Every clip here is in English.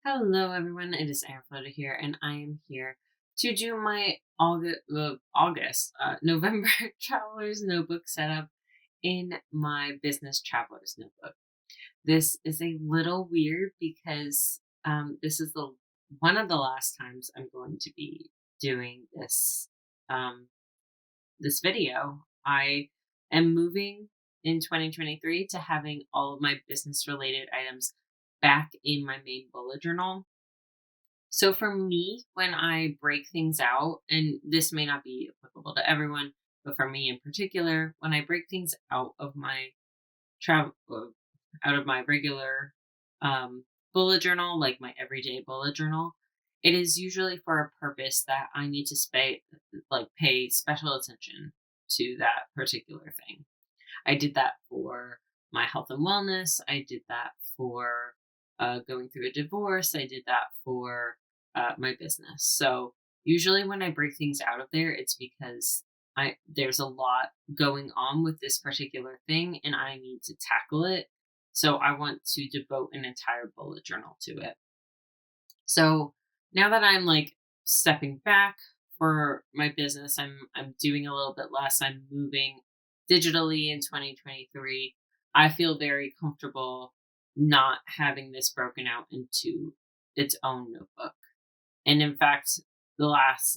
Hello, everyone. It is Airfloater here, and I am here to do my November Traveler's Notebook setup in my Business Traveler's Notebook. This is a little weird because this is the one of the last times I'm going to be doing um, this video. I am moving in 2023 to having all of my business related items back in my main bullet journal. So for me, when I break things out, and this may not be applicable to everyone, but for me in particular, when I break things out of my travel, out of my regular bullet journal, like my everyday bullet journal, it is usually for a purpose that I need to pay special attention to that particular thing. I did that for my health and wellness. I did that for going through a divorce. I did that for my business. So usually when I break things out of there, it's because there's a lot going on with this particular thing, and I need to tackle it. So I want to devote an entire bullet journal to it. So now that I'm like stepping back for my business, I'm doing a little bit less. I'm moving digitally in 2023. I feel very comfortable not having this broken out into its own notebook. And in fact, the last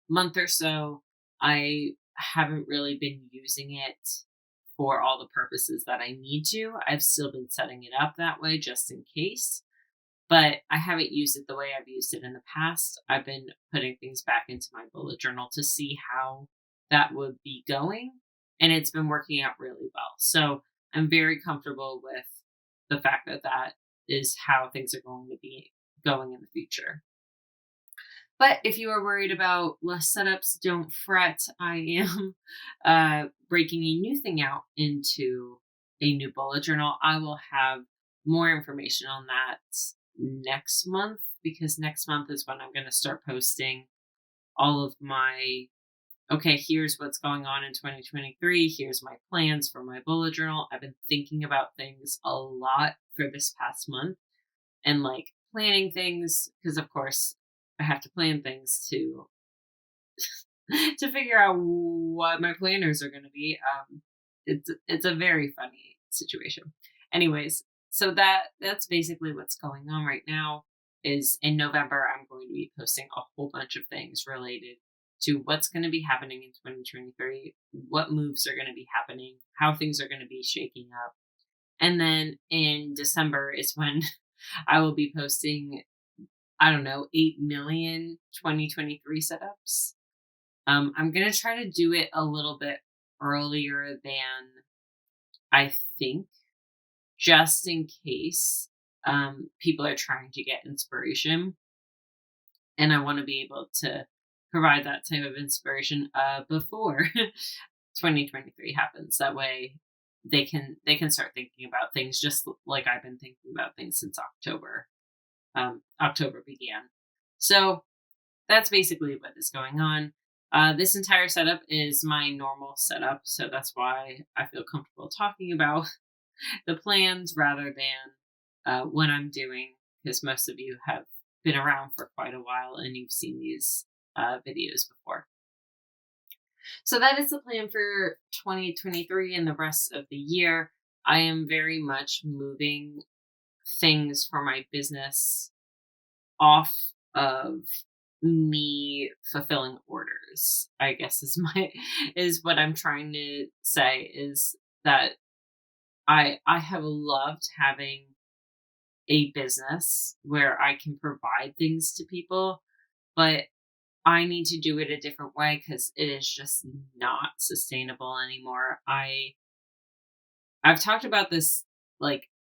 month or so, I haven't really been using it for all the purposes that I need to. I've still been setting it up that way just in case, but I haven't used it the way I've used it in the past. I've been putting things back into my bullet journal to see how that would be going, and it's been working out really well. So I'm very comfortable with the fact that that is how things are going to be going in the future. But if you are worried about less setups, don't fret. I am breaking a new thing out into a new bullet journal. I will have more information on that next month, because next month is when I'm going to start posting all of my, okay, here's what's going on in 2023. Here's my plans for my bullet journal. I've been thinking about things a lot for this past month and planning things, because of course I have to plan things to to figure out what my planners are going to be. It's a very funny situation. Anyways, so that's basically what's going on right now. Is in November I'm going to be posting a whole bunch of things related to what's going to be happening in 2023, what moves are going to be happening, how things are going to be shaking up. And then in December is when I will be posting, I don't know, 8 million 2023 setups. I'm going to try to do it a little bit earlier than I think, just in case people are trying to get inspiration. And I want to be able to provide that type of inspiration before 2023 happens. That way they can start thinking about things just like I've been thinking about things since October. October began. So that's basically what is going on. This entire setup is my normal setup, so that's why I feel comfortable talking about the plans rather than what I'm doing, because most of you have been around for quite a while and you've seen these videos before. So that is the plan for 2023 and the rest of the year. I am very much moving things for my business off of me fulfilling orders, I guess is what I'm trying to say, is that I have loved having a business where I can provide things to people, but I need to do it a different way because it is just not sustainable anymore. I've talked about this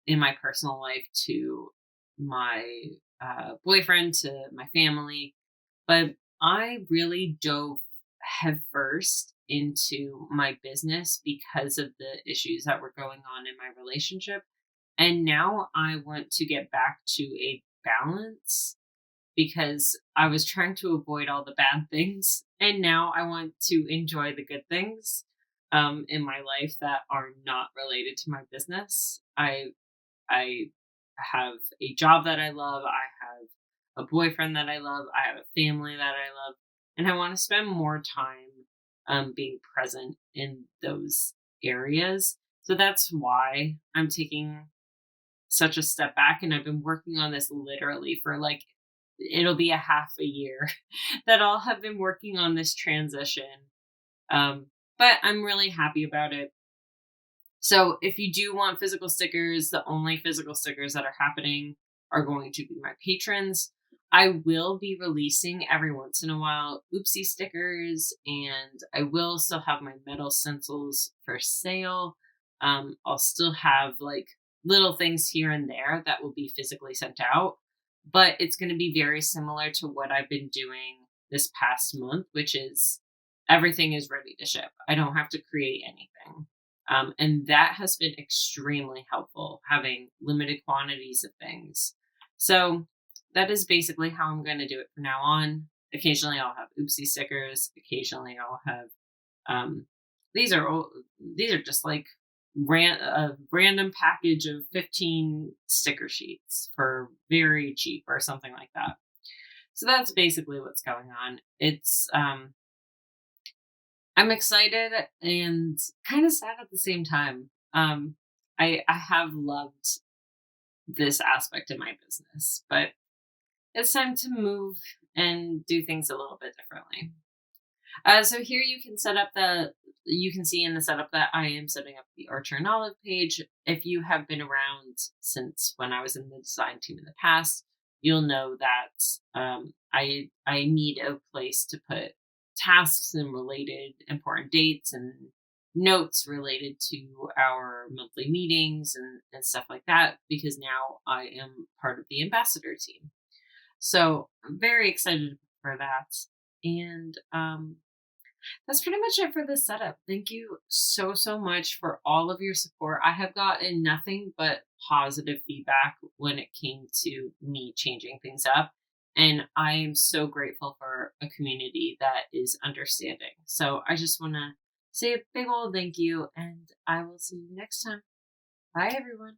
in my personal life to my boyfriend, to my family, but I really dove headfirst into my business because of the issues that were going on in my relationship. And now I want to get back to a balance because I was trying to avoid all the bad things. And now I want to enjoy the good things in my life that are not related to my business. I have a job that I love. I have a boyfriend that I love. I have a family that I love, and I want to spend more time being present in those areas. So that's why I'm taking such a step back, and I've been working on this literally for like it'll be a half a year that I'll have been working on this transition. But I'm really happy about it. So if you do want physical stickers, the only physical stickers that are happening are going to be my patrons. I will be releasing every once in a while oopsie stickers, and I will still have my metal stencils for sale. I'll still have like little things here and there that will be physically sent out, but it's going to be very similar to what I've been doing this past month, which is everything is ready to ship. I don't have to create anything. And that has been extremely helpful, having limited quantities of things. So that is basically how I'm going to do it from now on. Occasionally I'll have oopsie stickers. Occasionally I'll have, um, these are, these are just like a random package of 15 sticker sheets for very cheap or something like that. So that's basically what's going on. I'm excited and kind of sad at the same time. I have loved this aspect of my business, but it's time to move and do things a little bit differently. So here you can see in the setup that I am setting up the Archer and Olive page. If you have been around since when I was in the design team in the past, you'll know that I need a place to put tasks and related important dates and notes related to our monthly meetings and stuff like that, because now I am part of the ambassador team. So I'm very excited for that. And that's pretty much it for this setup. Thank you so, so much for all of your support. I have gotten nothing but positive feedback when it came to me changing things up. And I am so grateful for a community that is understanding. So I just want to say a big old thank you, and I will see you next time. Bye, everyone.